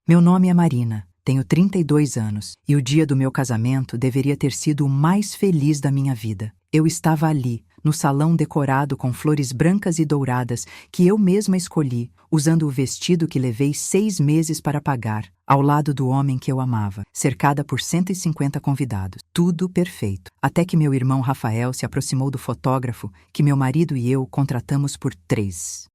Meu nome é Marina, tenho 32 anos e o dia do meu casamento deveria ter sido o mais feliz da minha vida. Eu estava ali, no salão decorado com flores brancas e douradas que eu mesma escolhi, usando o vestido que levei 6 meses para pagar, ao lado do homem que eu amava, cercada por 150 convidados. Tudo perfeito. Até que meu irmão Rafael se aproximou do fotógrafo que meu marido e eu contratamos por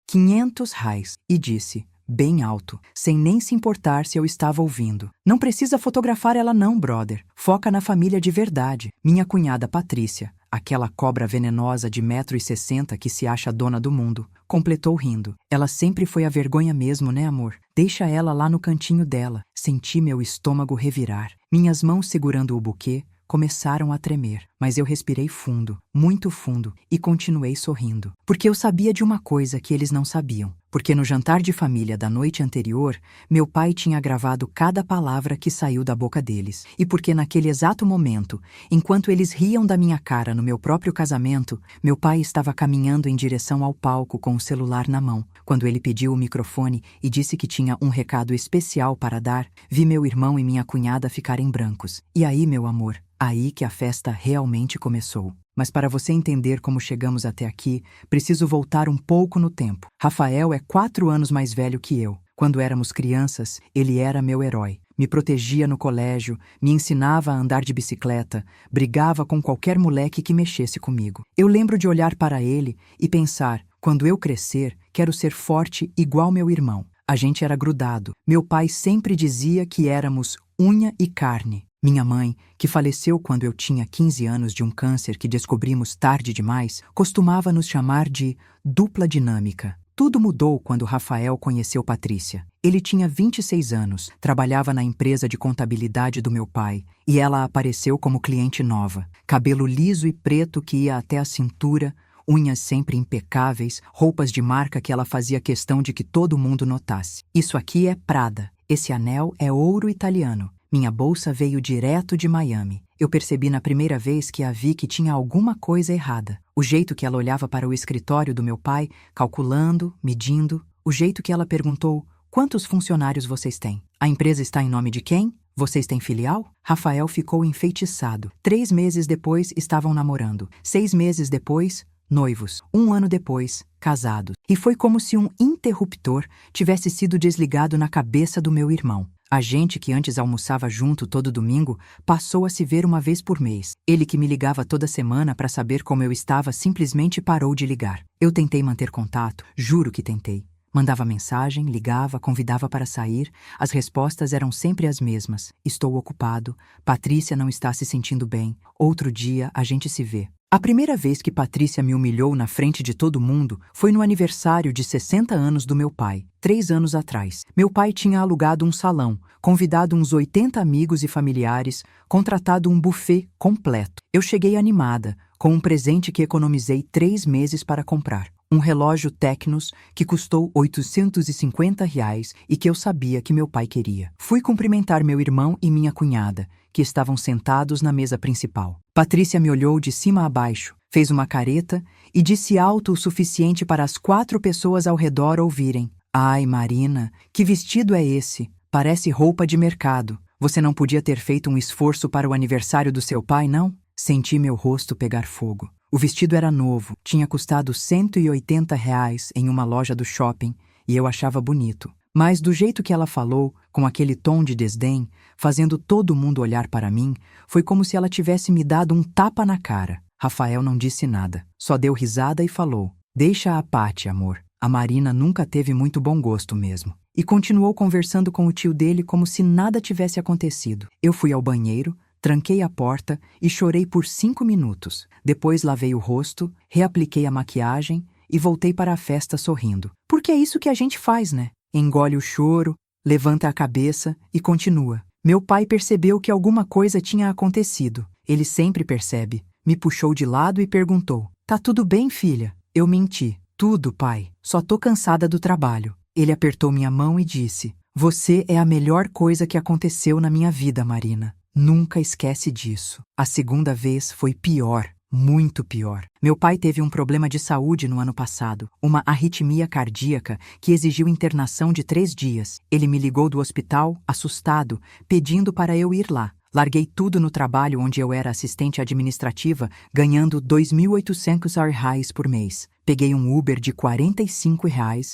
500 reais e disse, bem alto, sem nem se importar se eu estava ouvindo: "Não precisa fotografar ela não, brother. Foca na família de verdade." Minha cunhada Patrícia, aquela cobra venenosa de 1,60 m que se acha dona do mundo, completou rindo. Ela sempre foi a vergonha mesmo, né, amor? Deixa ela lá no cantinho dela. Senti meu estômago revirar. Minhas mãos segurando o buquê começaram a tremer, mas eu respirei fundo, muito fundo, e continuei sorrindo. Porque eu sabia de uma coisa que eles não sabiam. Porque no jantar de família da noite anterior, meu pai tinha gravado cada palavra que saiu da boca deles. E porque naquele exato momento, enquanto eles riam da minha cara no meu próprio casamento, meu pai estava caminhando em direção ao palco com o celular na mão. Quando ele pediu o microfone e disse que tinha um recado especial para dar, vi meu irmão e minha cunhada ficarem brancos. E aí, meu amor, aí que a festa realmente começou. Mas para você entender como chegamos até aqui, preciso voltar um pouco no tempo. Rafael é 4 anos mais velho que eu. Quando éramos crianças, ele era meu herói. Me protegia no colégio, me ensinava a andar de bicicleta, brigava com qualquer moleque que mexesse comigo. Eu lembro de olhar para ele e pensar, quando eu crescer, quero ser forte igual meu irmão. A gente era grudado. Meu pai sempre dizia que éramos unha e carne. Minha mãe, que faleceu quando eu tinha 15 anos de um câncer que descobrimos tarde demais, costumava nos chamar de dupla dinâmica. Tudo mudou quando Rafael conheceu Patrícia. Ele tinha 26 anos, trabalhava na empresa de contabilidade do meu pai, e ela apareceu como cliente nova. Cabelo liso e preto que ia até a cintura, unhas sempre impecáveis, roupas de marca que ela fazia questão de que todo mundo notasse. Isso aqui é Prada, esse anel é ouro italiano. Minha bolsa veio direto de Miami. Eu percebi na primeira vez que a vi que tinha alguma coisa errada. O jeito que ela olhava para o escritório do meu pai, calculando, medindo. O jeito que ela perguntou, quantos funcionários vocês têm? A empresa está em nome de quem? Vocês têm filial? Rafael ficou enfeitiçado. 3 meses depois, estavam namorando. 6 meses depois, noivos. 1 ano depois, casados. E foi como se um interruptor tivesse sido desligado na cabeça do meu irmão. A gente que antes almoçava junto todo domingo passou a se ver uma vez por mês. Ele que me ligava toda semana para saber como eu estava simplesmente parou de ligar. Eu tentei manter contato, juro que tentei. Mandava mensagem, ligava, convidava para sair. As respostas eram sempre as mesmas. Estou ocupado. Patrícia não está se sentindo bem. Outro dia a gente se vê. A primeira vez que Patrícia me humilhou na frente de todo mundo foi no aniversário de 60 anos do meu pai, 3 anos atrás. Meu pai tinha alugado um salão, convidado uns 80 amigos e familiares, contratado um buffet completo. Eu cheguei animada, com um presente que economizei 3 meses para comprar. Um relógio Tecnos que custou 850 reais e que eu sabia que meu pai queria. Fui cumprimentar meu irmão e minha cunhada, que estavam sentados na mesa principal. Patrícia me olhou de cima a baixo, fez uma careta e disse alto o suficiente para as 4 pessoas ao redor ouvirem. Ai, Marina, que vestido é esse? Parece roupa de mercado. Você não podia ter feito um esforço para o aniversário do seu pai, não? Senti meu rosto pegar fogo. O vestido era novo, tinha custado 180 reais em uma loja do shopping e eu achava bonito. Mas do jeito que ela falou, com aquele tom de desdém, fazendo todo mundo olhar para mim, foi como se ela tivesse me dado um tapa na cara. Rafael não disse nada, só deu risada e falou, deixa a Paty, amor. A Marina nunca teve muito bom gosto mesmo. E continuou conversando com o tio dele como se nada tivesse acontecido. Eu fui ao banheiro, tranquei a porta e chorei por 5 minutos. Depois lavei o rosto, reapliquei a maquiagem e voltei para a festa sorrindo. Porque é isso que a gente faz, né? Engole o choro, levanta a cabeça e continua. Meu pai percebeu que alguma coisa tinha acontecido. Ele sempre percebe. Me puxou de lado e perguntou, tá tudo bem, filha? Eu menti. Tudo, pai. Só tô cansada do trabalho. Ele apertou minha mão e disse, você é a melhor coisa que aconteceu na minha vida, Marina. Nunca esquece disso. A segunda vez foi pior. muito pior. Meu pai teve um problema de saúde no ano passado, uma arritmia cardíaca que exigiu internação de 3 dias. Ele me ligou do hospital, assustado, pedindo para eu ir lá. Larguei tudo no trabalho onde eu era assistente administrativa, ganhando R$ 2.800 por mês. Peguei um Uber de R$ 45,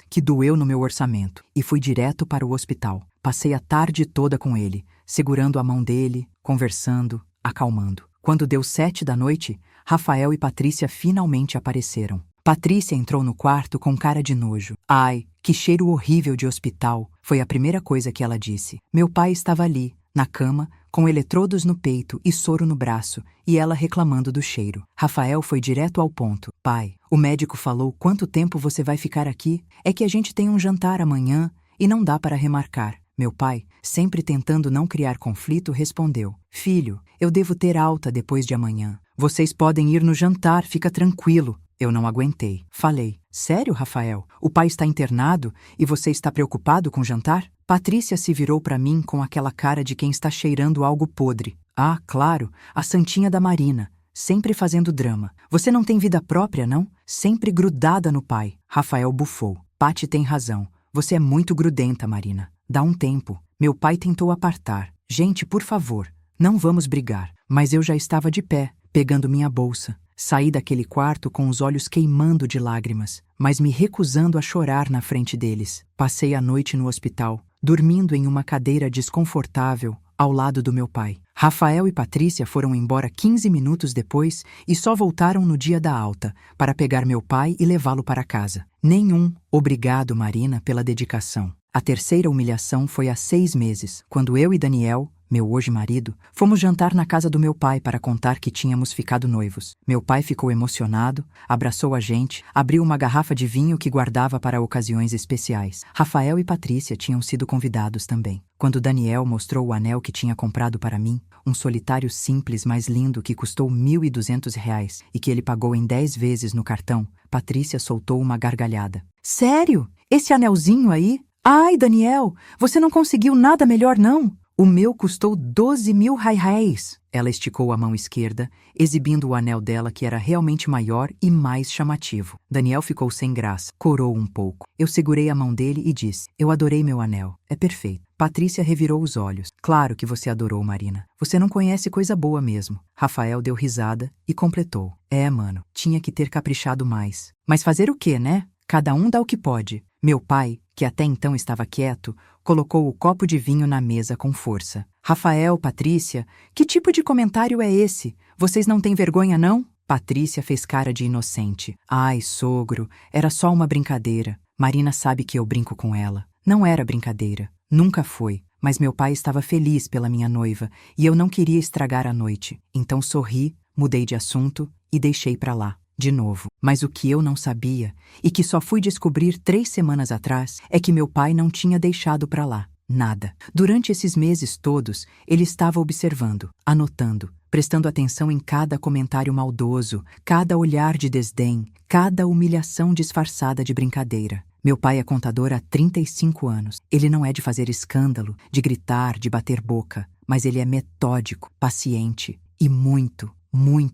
que doeu no meu orçamento, e fui direto para o hospital. Passei a tarde toda com ele, segurando a mão dele, conversando, acalmando. Quando deu 7 da noite, Rafael e Patrícia finalmente apareceram. Patrícia entrou no quarto com cara de nojo. Ai, que cheiro horrível de hospital, foi a primeira coisa que ela disse. Meu pai estava ali, na cama, com eletrodos no peito e soro no braço, e ela reclamando do cheiro. Rafael foi direto ao ponto. Pai, o médico falou quanto tempo você vai ficar aqui? É que a gente tem um jantar amanhã e não dá para remarcar. Meu pai, sempre tentando não criar conflito, respondeu. Filho, eu devo ter alta depois de amanhã. Vocês podem ir no jantar, fica tranquilo. Eu não aguentei. Falei. Sério, Rafael? O pai está internado e você está preocupado com o jantar? Patrícia se virou para mim com aquela cara de quem está cheirando algo podre. Ah, claro, a santinha da Marina, sempre fazendo drama. Você não tem vida própria, não? Sempre grudada no pai. Rafael bufou. Pati tem razão. Você é muito grudenta, Marina. Dá um tempo. Meu pai tentou apartar. Gente, por favor, não vamos brigar. Mas eu já estava de pé, pegando minha bolsa. Saí daquele quarto com os olhos queimando de lágrimas, mas me recusando a chorar na frente deles. Passei a noite no hospital, dormindo em uma cadeira desconfortável ao lado do meu pai. Rafael e Patrícia foram embora 15 minutos depois e só voltaram no dia da alta, para pegar meu pai e levá-lo para casa. Nenhum obrigado, Marina, pela dedicação. A terceira humilhação foi há 6 meses, quando eu e Daniel, meu hoje marido, fomos jantar na casa do meu pai para contar que tínhamos ficado noivos. Meu pai ficou emocionado, abraçou a gente, abriu uma garrafa de vinho que guardava para ocasiões especiais. Rafael e Patrícia tinham sido convidados também. Quando Daniel mostrou o anel que tinha comprado para mim, um solitário simples, mas lindo, que custou R$ 1.200 e que ele pagou em 10 vezes no cartão, Patrícia soltou uma gargalhada. Sério? Esse anelzinho aí? Ai, Daniel, você não conseguiu nada melhor, não? O meu custou R$ 12.000. Ela esticou a mão esquerda, exibindo o anel dela, que era realmente maior e mais chamativo. Daniel ficou sem graça, corou um pouco. Eu segurei a mão dele e disse, eu adorei meu anel, é perfeito. Patrícia revirou os olhos. Claro que você adorou, Marina. Você não conhece coisa boa mesmo. Rafael deu risada e completou. É, mano, tinha que ter caprichado mais. Mas fazer o quê, né? Cada um dá o que pode. Meu pai, que até então estava quieto, colocou o copo de vinho na mesa com força. Rafael, Patrícia, que tipo de comentário é esse? Vocês não têm vergonha, não? Patrícia fez cara de inocente. Ai, sogro, era só uma brincadeira. Marina sabe que eu brinco com ela. Não era brincadeira. Nunca foi. Mas meu pai estava feliz pela minha noiva e eu não queria estragar a noite. Então sorri, mudei de assunto e deixei pra lá. De novo. Mas o que eu não sabia, e que só fui descobrir 3 semanas atrás, é que meu pai não tinha deixado pra lá nada. Durante esses meses todos, ele estava observando, anotando, prestando atenção em cada comentário maldoso, cada olhar de desdém, cada humilhação disfarçada de brincadeira. Meu pai é contador há 35 anos. Ele não é de fazer escândalo, de gritar, de bater boca, mas ele é metódico, paciente e muito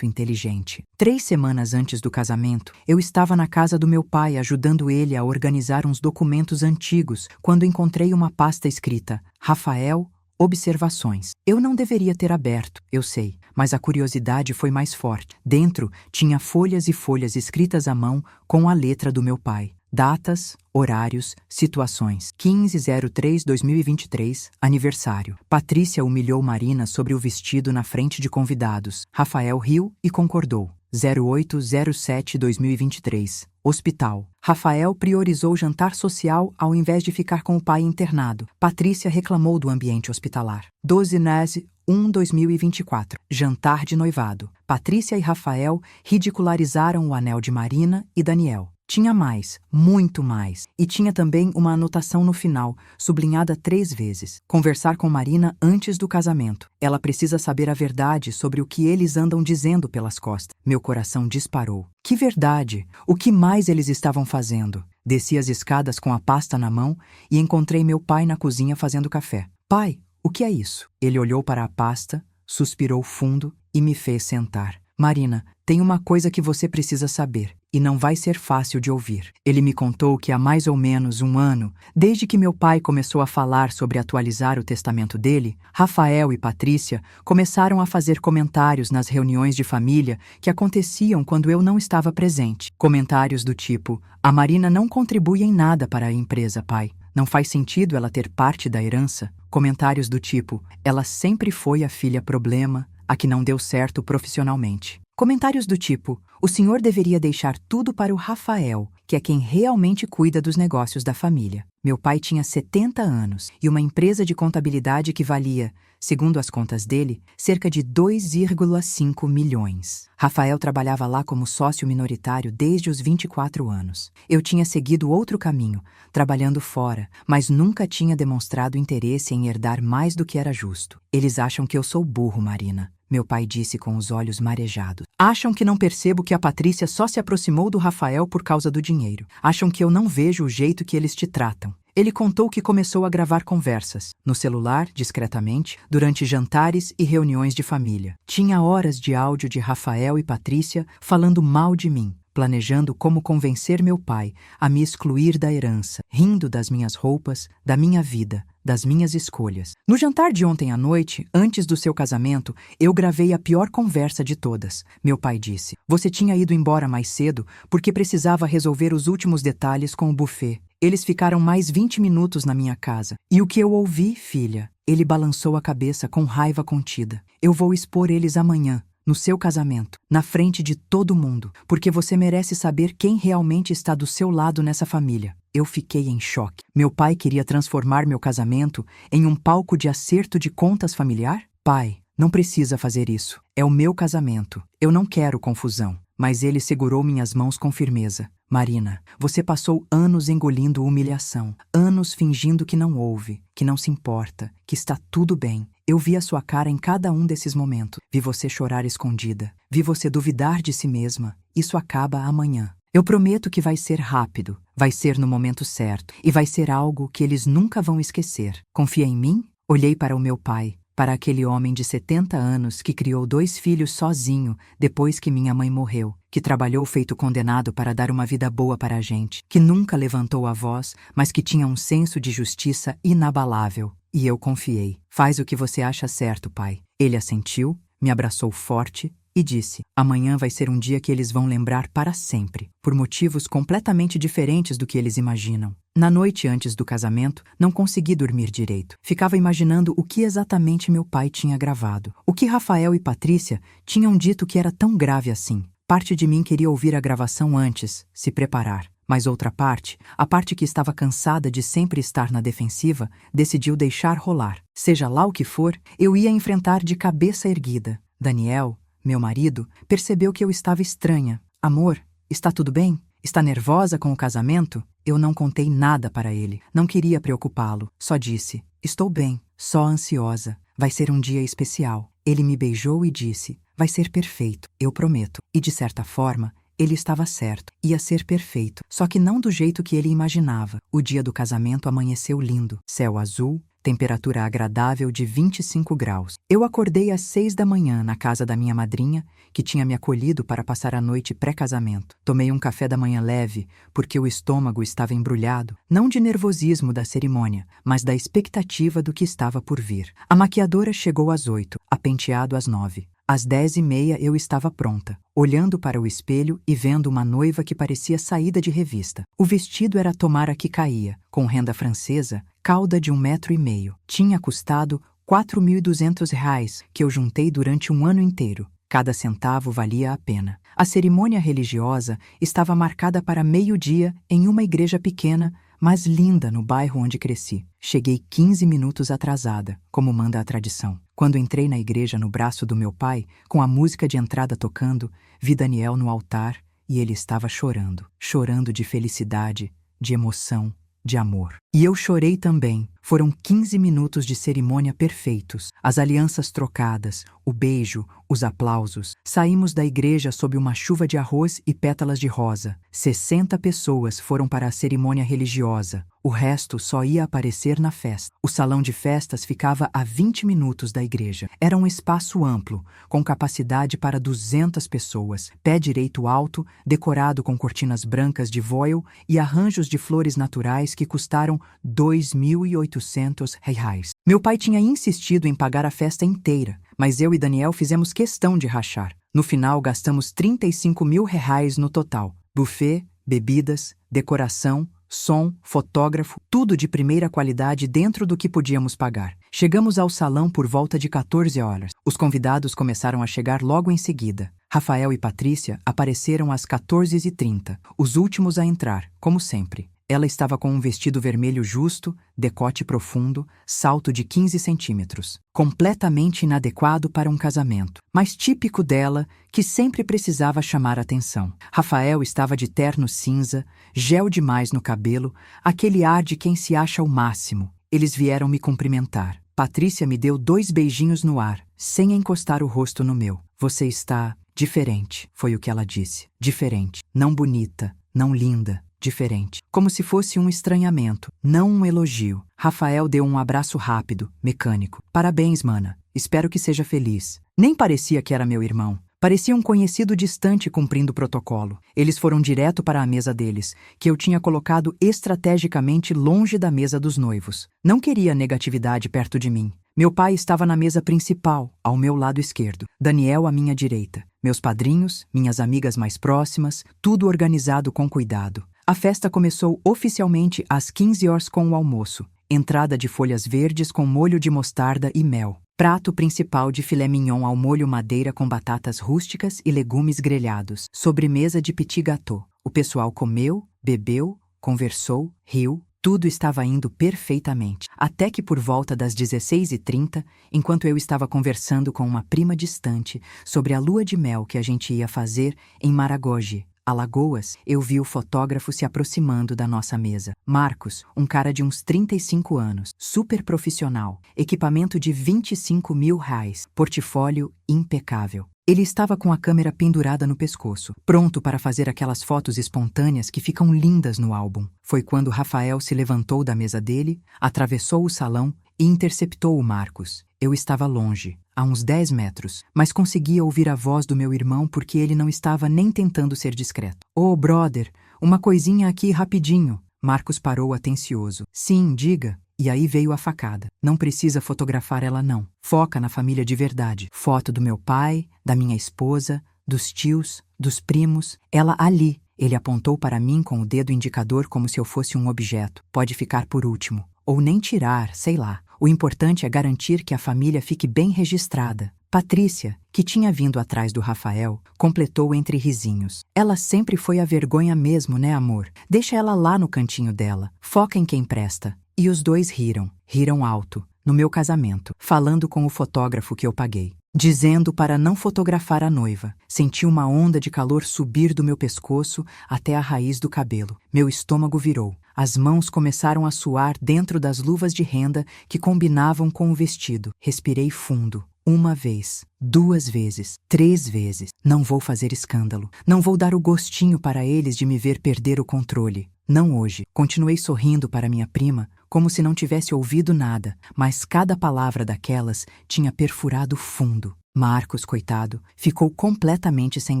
inteligente. 3 semanas antes do casamento, eu estava na casa do meu pai ajudando ele a organizar uns documentos antigos, quando encontrei uma pasta escrita Rafael, observações. Eu não deveria ter aberto, eu sei, mas a curiosidade foi mais forte. Dentro tinha folhas e folhas escritas à mão com a letra do meu pai. Datas, horários, situações. 15/03/2023, aniversário. Patrícia humilhou Marina sobre o vestido na frente de convidados. Rafael riu e concordou. 08/07/2023, hospital. Rafael priorizou jantar social ao invés de ficar com o pai internado. Patrícia reclamou do ambiente hospitalar. 12/01/2024, jantar de noivado. Patrícia e Rafael ridicularizaram o anel de Marina e Daniel. Tinha mais, muito mais. E tinha também uma anotação no final, sublinhada 3 vezes. Conversar com Marina antes do casamento. Ela precisa saber a verdade sobre o que eles andam dizendo pelas costas. Meu coração disparou. Que verdade? O que mais eles estavam fazendo? Desci as escadas com a pasta na mão e encontrei meu pai na cozinha fazendo café. Pai, o que é isso? Ele olhou para a pasta, suspirou fundo e me fez sentar. Marina, tem uma coisa que você precisa saber, e não vai ser fácil de ouvir. Ele me contou que há mais ou menos um ano, desde que meu pai começou a falar sobre atualizar o testamento dele, Rafael e Patrícia começaram a fazer comentários nas reuniões de família que aconteciam quando eu não estava presente. Comentários do tipo: a Marina não contribui em nada para a empresa, pai. Não faz sentido ela ter parte da herança. Comentários do tipo: ela sempre foi a filha problema, a que não deu certo profissionalmente. Comentários do tipo: o senhor deveria deixar tudo para o Rafael, que é quem realmente cuida dos negócios da família. Meu pai tinha 70 anos e uma empresa de contabilidade que valia, segundo as contas dele, cerca de 2,5 milhões. Rafael trabalhava lá como sócio minoritário desde os 24 anos. Eu tinha seguido outro caminho, trabalhando fora, mas nunca tinha demonstrado interesse em herdar mais do que era justo. Eles acham que eu sou burro, Marina. Meu pai disse com os olhos marejados. Acham que não percebo que a Patrícia só se aproximou do Rafael por causa do dinheiro. Acham que eu não vejo o jeito que eles te tratam. Ele contou que começou a gravar conversas, no celular, discretamente, durante jantares e reuniões de família. Tinha horas de áudio de Rafael e Patrícia falando mal de mim, planejando como convencer meu pai a me excluir da herança, rindo das minhas roupas, da minha vida, das minhas escolhas. No jantar de ontem à noite, antes do seu casamento, eu gravei a pior conversa de todas. Meu pai disse: você tinha ido embora mais cedo porque precisava resolver os últimos detalhes com o buffet. Eles ficaram mais 20 minutos na minha casa. E o que eu ouvi, filha? Ele balançou a cabeça com raiva contida. Eu vou expor eles amanhã, no seu casamento, na frente de todo mundo, porque você merece saber quem realmente está do seu lado nessa família. Eu fiquei em choque. Meu pai queria transformar meu casamento em um palco de acerto de contas familiar? Pai, não precisa fazer isso. É o meu casamento. Eu não quero confusão. Mas ele segurou minhas mãos com firmeza. Marina, você passou anos engolindo humilhação, anos fingindo que não ouve, que não se importa, que está tudo bem. Eu vi a sua cara em cada um desses momentos. Vi você chorar escondida. Vi você duvidar de si mesma. Isso acaba amanhã. Eu prometo que vai ser rápido, vai ser no momento certo e vai ser algo que eles nunca vão esquecer. Confia em mim? Olhei para o meu pai, para aquele homem de 70 anos que criou 2 filhos sozinho depois que minha mãe morreu, que trabalhou feito condenado para dar uma vida boa para a gente, que nunca levantou a voz, mas que tinha um senso de justiça inabalável. E eu confiei. Faz o que você acha certo, pai. Ele assentiu, me abraçou forte e disse: amanhã vai ser um dia que eles vão lembrar para sempre, por motivos completamente diferentes do que eles imaginam. Na noite antes do casamento, não consegui dormir direito. Ficava imaginando o que exatamente meu pai tinha gravado. O que Rafael e Patrícia tinham dito que era tão grave assim. Parte de mim queria ouvir a gravação antes, se preparar. Mas outra parte, a parte que estava cansada de sempre estar na defensiva, decidiu deixar rolar. Seja lá o que for, eu ia enfrentar de cabeça erguida. Daniel, meu marido, percebeu que eu estava estranha. Amor, está tudo bem? Está nervosa com o casamento? Eu não contei nada para ele. Não queria preocupá-lo. Só disse: estou bem, só ansiosa. Vai ser um dia especial. Ele me beijou e disse: vai ser perfeito, eu prometo. E de certa forma, ele estava certo. Ia ser perfeito, só que não do jeito que ele imaginava. O dia do casamento amanheceu lindo. Céu azul, temperatura agradável de 25 graus. Eu acordei às 6 da manhã na casa da minha madrinha, que tinha me acolhido para passar a noite pré-casamento. Tomei um café da manhã leve, porque o estômago estava embrulhado, não de nervosismo da cerimônia, mas da expectativa do que estava por vir. A maquiadora chegou às 8, a penteado às 9. Às 10h30 eu estava pronta, olhando para o espelho e vendo uma noiva que parecia saída de revista. O vestido era tomara que caía, com renda francesa, cauda de 1,5 metro. Tinha custado R$ 4.200, que eu juntei durante um ano inteiro. Cada centavo valia a pena. A cerimônia religiosa estava marcada para meio-dia em uma igreja pequena, mas linda no bairro onde cresci. Cheguei 15 minutos atrasada, como manda a tradição. Quando entrei na igreja no braço do meu pai, com a música de entrada tocando, vi Daniel no altar e ele estava chorando. Chorando de felicidade, de emoção, de amor. E eu chorei também. Foram 15 minutos de cerimônia perfeitos. As alianças trocadas, o beijo, os aplausos. Saímos da igreja sob uma chuva de arroz e pétalas de rosa. 60 pessoas foram para a cerimônia religiosa. O resto só ia aparecer na festa. O salão de festas ficava a 20 minutos da igreja. Era um espaço amplo, com capacidade para 200 pessoas. Pé direito alto, decorado com cortinas brancas de voile e arranjos de flores naturais que custaram R$ 2.800. Meu pai tinha insistido em pagar a festa inteira, mas eu e Daniel fizemos questão de rachar. No final, gastamos R$ 35.000 no total. Buffet, bebidas, decoração, som, fotógrafo, tudo de primeira qualidade dentro do que podíamos pagar. Chegamos ao salão por volta de 14 horas. Os convidados começaram a chegar logo em seguida. Rafael e Patrícia apareceram às 14h30, os últimos a entrar, como sempre. Ela estava com um vestido vermelho justo, decote profundo, salto de 15 centímetros. Completamente inadequado para um casamento, mas típico dela, que sempre precisava chamar atenção. Rafael estava de terno cinza, gel demais no cabelo, aquele ar de quem se acha o máximo. Eles vieram me cumprimentar. Patrícia me deu 2 beijinhos no ar, sem encostar o rosto no meu. Você está diferente, foi o que ela disse. Diferente, não bonita, não linda. Diferente. Como se fosse um estranhamento, não um elogio. Rafael deu um abraço rápido, mecânico. Parabéns, mana. Espero que seja feliz. Nem parecia que era meu irmão. Parecia um conhecido distante cumprindo o protocolo. Eles foram direto para a mesa deles, que eu tinha colocado estrategicamente longe da mesa dos noivos. Não queria negatividade perto de mim. Meu pai estava na mesa principal, ao meu lado esquerdo. Daniel à minha direita. Meus padrinhos, minhas amigas mais próximas, tudo organizado com cuidado. A festa começou oficialmente às 15 horas com o almoço. Entrada de folhas verdes com molho de mostarda e mel. Prato principal de filé mignon ao molho madeira com batatas rústicas e legumes grelhados. Sobremesa de petit gâteau. O pessoal comeu, bebeu, conversou, riu. Tudo estava indo perfeitamente. Até que por volta das 16h30, enquanto eu estava conversando com uma prima distante sobre a lua de mel que a gente ia fazer em Maragogi, Alagoas, eu vi o fotógrafo se aproximando da nossa mesa. Marcos, um cara de uns 35 anos, super profissional, equipamento de R$ 25.000, portfólio impecável. Ele estava com a câmera pendurada no pescoço, pronto para fazer aquelas fotos espontâneas que ficam lindas no álbum. Foi quando Rafael se levantou da mesa dele, atravessou o salão e interceptou o Marcos. Eu estava longe, a uns 10 metros, mas conseguia ouvir a voz do meu irmão porque ele não estava nem tentando ser discreto. "Oh, brother, uma coisinha aqui rapidinho." Marcos parou atencioso. "Sim, diga." E aí veio a facada. "Não precisa fotografar ela não. Foca na família de verdade. Foto do meu pai, da minha esposa, dos tios, dos primos. Ela ali." Ele apontou para mim com o dedo indicador como se eu fosse um objeto. "Pode ficar por último. Ou nem tirar, sei lá. O importante é garantir que a família fique bem registrada." Patrícia, que tinha vindo atrás do Rafael, completou entre risinhos. "Ela sempre foi a vergonha mesmo, né, amor? Deixa ela lá no cantinho dela. Foca em quem presta." E os dois riram. Riram alto, no meu casamento, falando com o fotógrafo que eu paguei. Dizendo para não fotografar a noiva. Senti uma onda de calor subir do meu pescoço até a raiz do cabelo. Meu estômago virou. As mãos começaram a suar dentro das luvas de renda que combinavam com o vestido. Respirei fundo. 1 vez, 2 vezes, 3 vezes. Não vou fazer escândalo. Não vou dar o gostinho para eles de me ver perder o controle. Não hoje. Continuei sorrindo para minha prima, como se não tivesse ouvido nada, mas cada palavra daquelas tinha perfurado fundo. Marcos, coitado, ficou completamente sem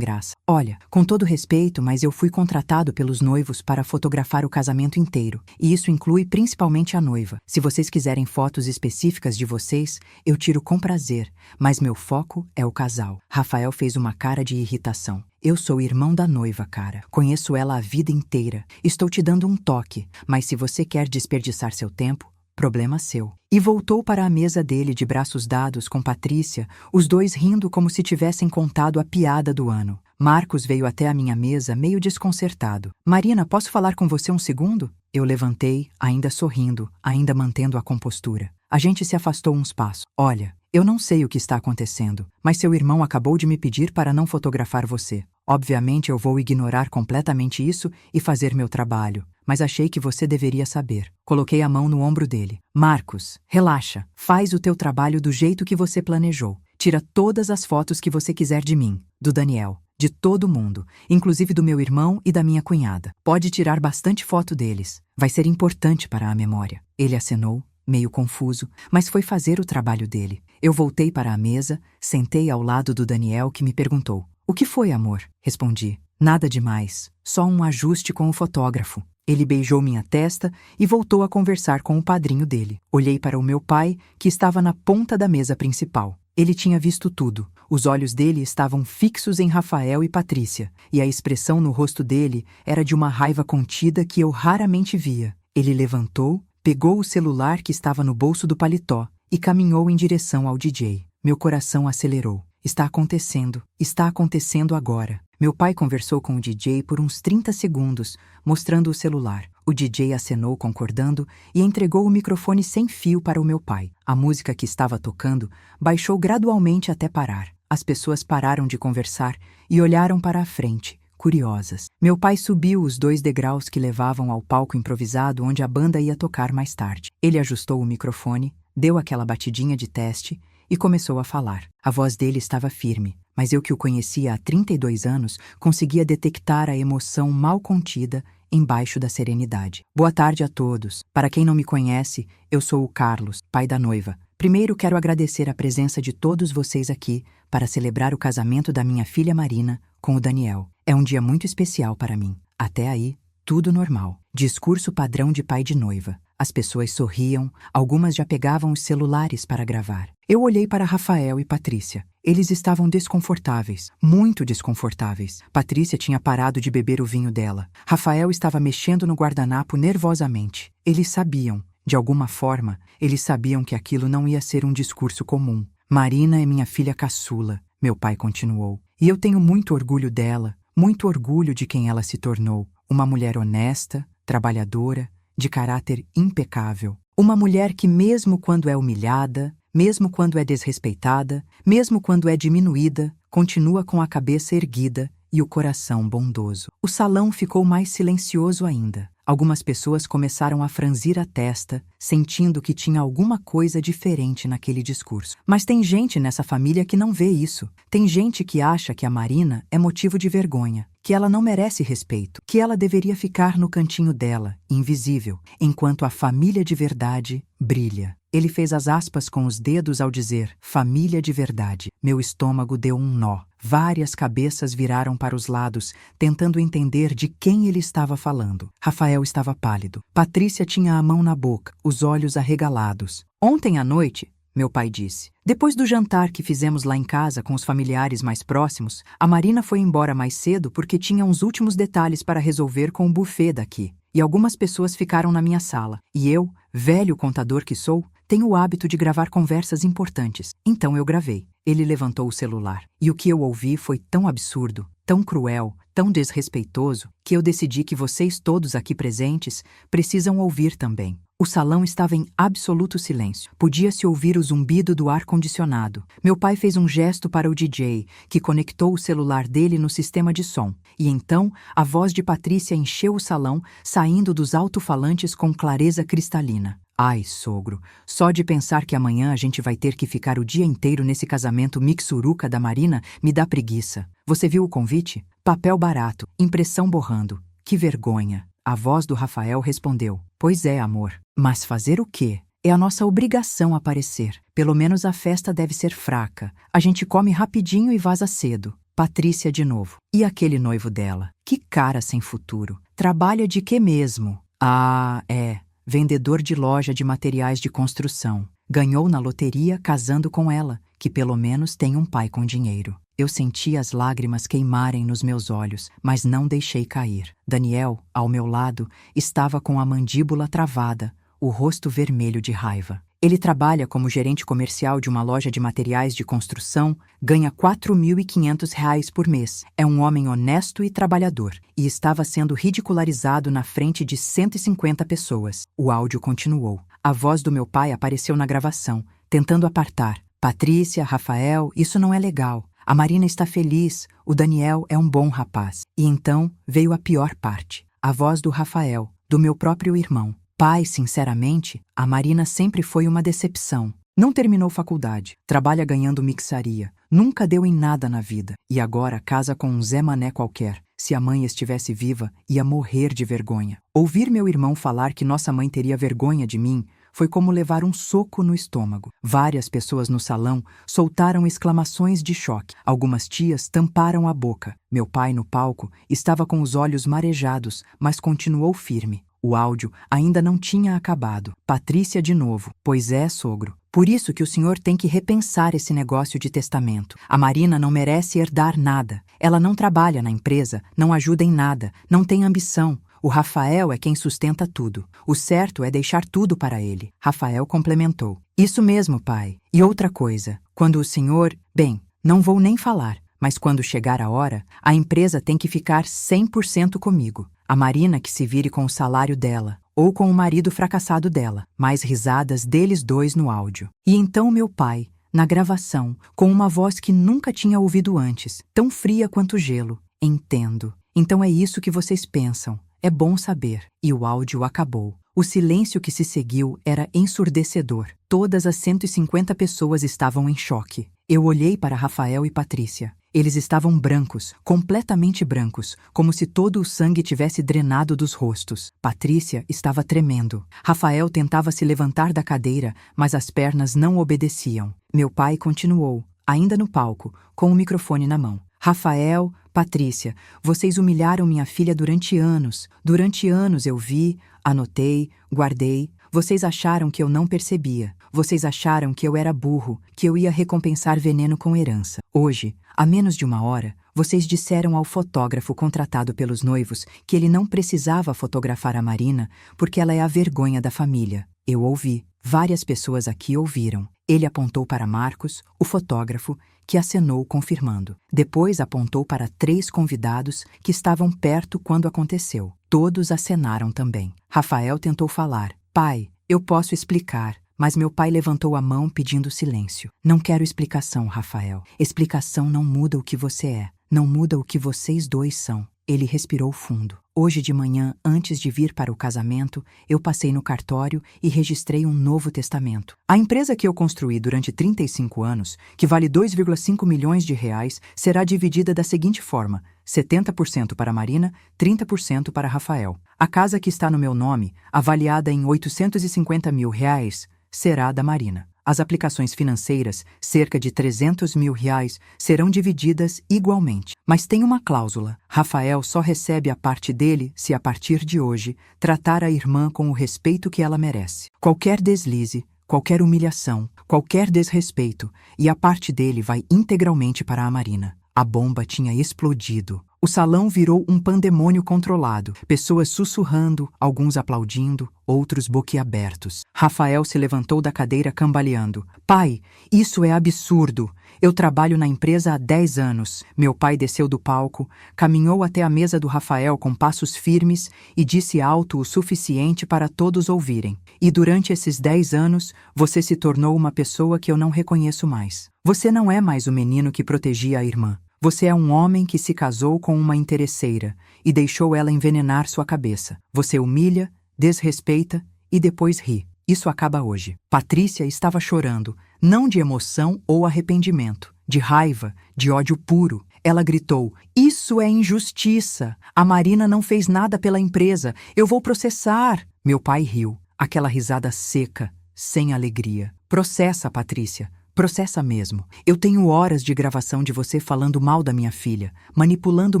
graça. "Olha, com todo respeito, mas eu fui contratado pelos noivos para fotografar o casamento inteiro, e isso inclui principalmente a noiva. Se vocês quiserem fotos específicas de vocês, eu tiro com prazer, mas meu foco é o casal." Rafael fez uma cara de irritação. "Eu sou irmão da noiva, cara. Conheço ela a vida inteira. Estou te dando um toque, mas se você quer desperdiçar seu tempo, problema seu." E voltou para a mesa dele de braços dados com Patrícia, os dois rindo como se tivessem contado a piada do ano. Marcos veio até a minha mesa meio desconcertado. "Marina, posso falar com você um segundo?" Eu levantei, ainda sorrindo, ainda mantendo a compostura. A gente se afastou uns passos. "Olha, eu não sei o que está acontecendo, mas seu irmão acabou de me pedir para não fotografar você. Obviamente eu vou ignorar completamente isso e fazer meu trabalho, mas achei que você deveria saber." Coloquei a mão no ombro dele. Marcos, relaxa. Faz o teu trabalho do jeito que você planejou. Tira todas as fotos que você quiser de mim, do Daniel, de todo mundo, inclusive do meu irmão e da minha cunhada. Pode tirar bastante foto deles. Vai ser importante para a memória. Ele acenou, meio confuso, mas foi fazer o trabalho dele. Eu voltei para a mesa, sentei ao lado do Daniel, que me perguntou: "O que foi, amor?" Respondi: "Nada demais, só um ajuste com o fotógrafo." Ele beijou minha testa e voltou a conversar com o padrinho dele. Olhei para o meu pai, que estava na ponta da mesa principal. Ele tinha visto tudo. Os olhos dele estavam fixos em Rafael e Patrícia, e a expressão no rosto dele era de uma raiva contida que eu raramente via. Ele levantou, pegou o celular que estava no bolso do paletó e caminhou em direção ao DJ. Meu coração acelerou. Está acontecendo agora. Meu pai conversou com o DJ por uns 30 segundos, mostrando o celular. O DJ acenou concordando e entregou o microfone sem fio para o meu pai. A música que estava tocando baixou gradualmente até parar. As pessoas pararam de conversar e olharam para a frente, curiosas. Meu pai subiu os 2 degraus que levavam ao palco improvisado onde a banda ia tocar mais tarde. Ele ajustou o microfone, deu aquela batidinha de teste e começou a falar. A voz dele estava firme, mas eu, que o conhecia há 32 anos, conseguia detectar a emoção mal contida embaixo da serenidade. Boa tarde a todos. Para quem não me conhece, eu sou o Carlos, pai da noiva. Primeiro quero agradecer a presença de todos vocês aqui para celebrar o casamento da minha filha Marina com o Daniel. É um dia muito especial para mim. Até aí, tudo normal. Discurso padrão de pai de noiva. As pessoas sorriam, algumas já pegavam os celulares para gravar. Eu olhei para Rafael e Patrícia. Eles estavam desconfortáveis, muito desconfortáveis. Patrícia tinha parado de beber o vinho dela. Rafael estava mexendo no guardanapo nervosamente. Eles sabiam, de alguma forma, eles sabiam que aquilo não ia ser um discurso comum. Marina é minha filha caçula, meu pai continuou. E eu tenho muito orgulho dela, muito orgulho de quem ela se tornou. Uma mulher honesta, trabalhadora, de caráter impecável. Uma mulher que, mesmo quando é humilhada, mesmo quando é desrespeitada, mesmo quando é diminuída, continua com a cabeça erguida e o coração bondoso. O salão ficou mais silencioso ainda. Algumas pessoas começaram a franzir a testa, sentindo que tinha alguma coisa diferente naquele discurso. Mas tem gente nessa família que não vê isso. Tem gente que acha que a Marina é motivo de vergonha, que ela não merece respeito, que ela deveria ficar no cantinho dela, invisível, enquanto a família de verdade brilha. Ele fez as aspas com os dedos ao dizer família de verdade. Meu estômago deu um nó. Várias cabeças viraram para os lados, tentando entender de quem ele estava falando. Rafael estava pálido. Patrícia tinha a mão na boca, os olhos arregalados. Ontem à noite, meu pai disse, depois do jantar que fizemos lá em casa com os familiares mais próximos, a Marina foi embora mais cedo porque tinha uns últimos detalhes para resolver com o buffet daqui. E algumas pessoas ficaram na minha sala. E eu, velho contador que sou, tenho o hábito de gravar conversas importantes. Então eu gravei. Ele levantou o celular. E o que eu ouvi foi tão absurdo, tão cruel, tão desrespeitoso, que eu decidi que vocês todos aqui presentes precisam ouvir também. O salão estava em absoluto silêncio. Podia-se ouvir o zumbido do ar-condicionado. Meu pai fez um gesto para o DJ, que conectou o celular dele no sistema de som. E então, a voz de Patrícia encheu o salão, saindo dos alto-falantes com clareza cristalina. Ai, sogro, só de pensar que amanhã a gente vai ter que ficar o dia inteiro nesse casamento mixuruca da Marina me dá preguiça. Você viu o convite? Papel barato, impressão borrando. Que vergonha. A voz do Rafael respondeu. Pois é, amor. Mas fazer o quê? É a nossa obrigação aparecer. Pelo menos a festa deve ser fraca. A gente come rapidinho e vaza cedo. Patrícia de novo. E aquele noivo dela? Que cara sem futuro. Trabalha de quê mesmo? Ah, é. Vendedor de loja de materiais de construção. Ganhou na loteria casando com ela, que pelo menos tem um pai com dinheiro. Eu senti as lágrimas queimarem nos meus olhos, mas não deixei cair. Daniel, ao meu lado, estava com a mandíbula travada, o rosto vermelho de raiva. Ele trabalha como gerente comercial de uma loja de materiais de construção, ganha R$ 4.500 por mês. É um homem honesto e trabalhador, e estava sendo ridicularizado na frente de 150 pessoas. O áudio continuou. A voz do meu pai apareceu na gravação, tentando apartar. Patrícia, Rafael, isso não é legal. A Marina está feliz, o Daniel é um bom rapaz. E então veio a pior parte. A voz do Rafael, do meu próprio irmão. Pai, sinceramente, a Marina sempre foi uma decepção. Não terminou faculdade, trabalha ganhando mixaria, nunca deu em nada na vida e agora casa com um Zé Mané qualquer. Se a mãe estivesse viva, ia morrer de vergonha. Ouvir meu irmão falar que nossa mãe teria vergonha de mim foi como levar um soco no estômago. Várias pessoas no salão soltaram exclamações de choque. Algumas tias tamparam a boca. Meu pai, no palco, estava com os olhos marejados, mas continuou firme. O áudio ainda não tinha acabado. Patrícia de novo. Pois é, sogro. Por isso que o senhor tem que repensar esse negócio de testamento. A Marina não merece herdar nada. Ela não trabalha na empresa, não ajuda em nada, não tem ambição. O Rafael é quem sustenta tudo. O certo é deixar tudo para ele. Rafael complementou. Isso mesmo, pai. E outra coisa, quando o senhor... Bem, não vou nem falar, mas quando chegar a hora, a empresa tem que ficar 100% comigo. A Marina que se vire com o salário dela, ou com o marido fracassado dela. Mais risadas deles dois no áudio. E então meu pai, na gravação, com uma voz que nunca tinha ouvido antes, tão fria quanto gelo. Entendo. Então é isso que vocês pensam. É bom saber. E o áudio acabou. O silêncio que se seguiu era ensurdecedor. Todas as 150 pessoas estavam em choque. Eu olhei para Rafael e Patrícia. Eles estavam brancos, completamente brancos, como se todo o sangue tivesse drenado dos rostos. Patrícia estava tremendo. Rafael tentava se levantar da cadeira, mas as pernas não obedeciam. Meu pai continuou, ainda no palco, com o microfone na mão. Rafael, Patrícia, vocês humilharam minha filha durante anos. Durante anos eu vi, anotei, guardei. Vocês acharam que eu não percebia. Vocês acharam que eu era burro, que eu ia recompensar veneno com herança. Hoje, há menos de uma hora, vocês disseram ao fotógrafo contratado pelos noivos que ele não precisava fotografar a Marina porque ela é a vergonha da família. Eu ouvi. Várias pessoas aqui ouviram. Ele apontou para Marcos, o fotógrafo, que acenou confirmando. Depois apontou para 3 convidados que estavam perto quando aconteceu. Todos acenaram também. Rafael tentou falar. Pai, eu posso explicar. Mas meu pai levantou a mão pedindo silêncio. Não quero explicação, Rafael. Explicação não muda o que você é. Não muda o que vocês dois são. Ele respirou fundo. Hoje de manhã, antes de vir para o casamento, eu passei no cartório e registrei um novo testamento. A empresa que eu construí durante 35 anos, que vale 2,5 milhões de reais, será dividida da seguinte forma: 70% para Marina, 30% para Rafael. A casa que está no meu nome, avaliada em 850 mil reais, será da Marina. As aplicações financeiras, cerca de 300 mil reais, serão divididas igualmente. Mas tem uma cláusula. Rafael só recebe a parte dele se, a partir de hoje, tratar a irmã com o respeito que ela merece. Qualquer deslize, qualquer humilhação, qualquer desrespeito, e a parte dele vai integralmente para a Marina. A bomba tinha explodido. O salão virou um pandemônio controlado. Pessoas sussurrando, alguns aplaudindo, outros boquiabertos. Rafael se levantou da cadeira cambaleando. Pai, isso é absurdo. Eu trabalho na empresa há 10 anos. Meu pai desceu do palco, caminhou até a mesa do Rafael com passos firmes e disse alto o suficiente para todos ouvirem. E durante esses 10 anos, você se tornou uma pessoa que eu não reconheço mais. Você não é mais o menino que protegia a irmã. Você é um homem que se casou com uma interesseira e deixou ela envenenar sua cabeça. Você humilha, desrespeita e depois ri. Isso acaba hoje. Patrícia estava chorando, não de emoção ou arrependimento, de raiva, de ódio puro. Ela gritou: "Isso é injustiça! A Marina não fez nada pela empresa. Eu vou processar!" Meu pai riu, aquela risada seca, sem alegria. Processa, Patrícia. Processa mesmo. Eu tenho horas de gravação de você falando mal da minha filha, manipulando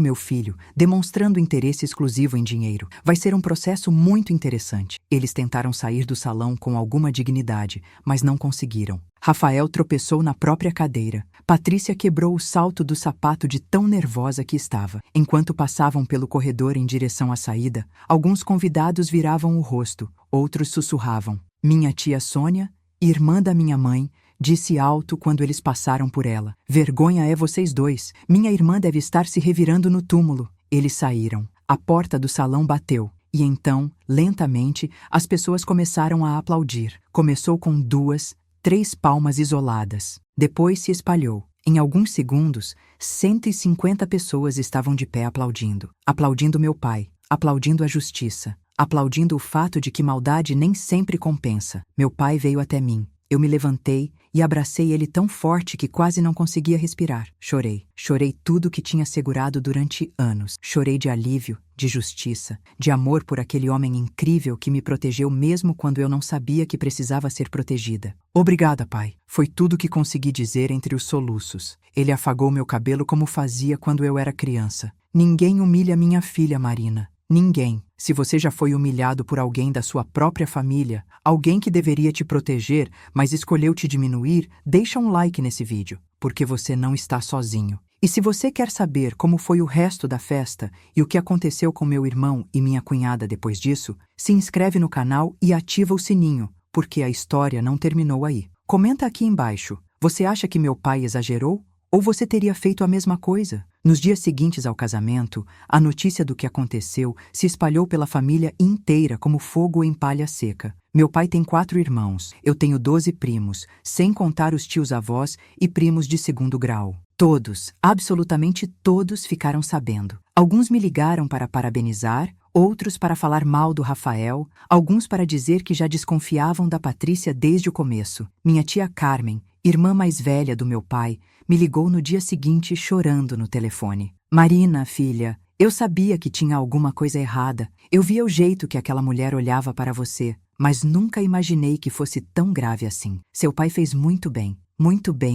meu filho, demonstrando interesse exclusivo em dinheiro. Vai ser um processo muito interessante. Eles tentaram sair do salão com alguma dignidade, mas não conseguiram. Rafael tropeçou na própria cadeira. Patrícia quebrou o salto do sapato de tão nervosa que estava. Enquanto passavam pelo corredor em direção à saída, alguns convidados viravam o rosto, outros sussurravam. Minha tia Sônia, irmã da minha mãe, disse alto quando eles passaram por ela. Vergonha é vocês dois. Minha irmã deve estar se revirando no túmulo. Eles saíram. A porta do salão bateu. E então, lentamente, as pessoas começaram a aplaudir. Começou com 2, 3 palmas isoladas. Depois se espalhou. Em alguns segundos, 150 pessoas estavam de pé aplaudindo. Aplaudindo meu pai. Aplaudindo a justiça. aplaudindo o fato de que maldade nem sempre compensa. Meu pai veio até mim. Eu me levantei e abracei ele tão forte que quase não conseguia respirar. Chorei. Chorei tudo que tinha segurado durante anos. Chorei de alívio, de justiça, de amor por aquele homem incrível que me protegeu mesmo quando eu não sabia que precisava ser protegida. Obrigada, pai. Foi tudo que consegui dizer entre os soluços. Ele afagou meu cabelo como fazia quando eu era criança. Ninguém humilha minha filha, Marina. Ninguém. Se você já foi humilhado por alguém da sua própria família, alguém que deveria te proteger, mas escolheu te diminuir, deixa um like nesse vídeo, porque você não está sozinho. E se você quer saber como foi o resto da festa e o que aconteceu com meu irmão e minha cunhada depois disso, se inscreve no canal e ativa o sininho, porque a história não terminou aí. Comenta aqui embaixo, você acha que meu pai exagerou? Ou você teria feito a mesma coisa? Nos dias seguintes ao casamento, a notícia do que aconteceu se espalhou pela família inteira como fogo em palha seca. Meu pai tem 4 irmãos, eu tenho 12 primos, sem contar os tios-avós e primos de segundo grau. Todos, absolutamente todos ficaram sabendo. Alguns me ligaram para parabenizar, outros para falar mal do Rafael, alguns para dizer que já desconfiavam da Patrícia desde o começo. Minha tia Carmen, irmã mais velha do meu pai, me ligou no dia seguinte chorando no telefone. Marina, filha, eu sabia que tinha alguma coisa errada. Eu via o jeito que aquela mulher olhava para você, mas nunca imaginei que fosse tão grave assim. Seu pai fez muito bem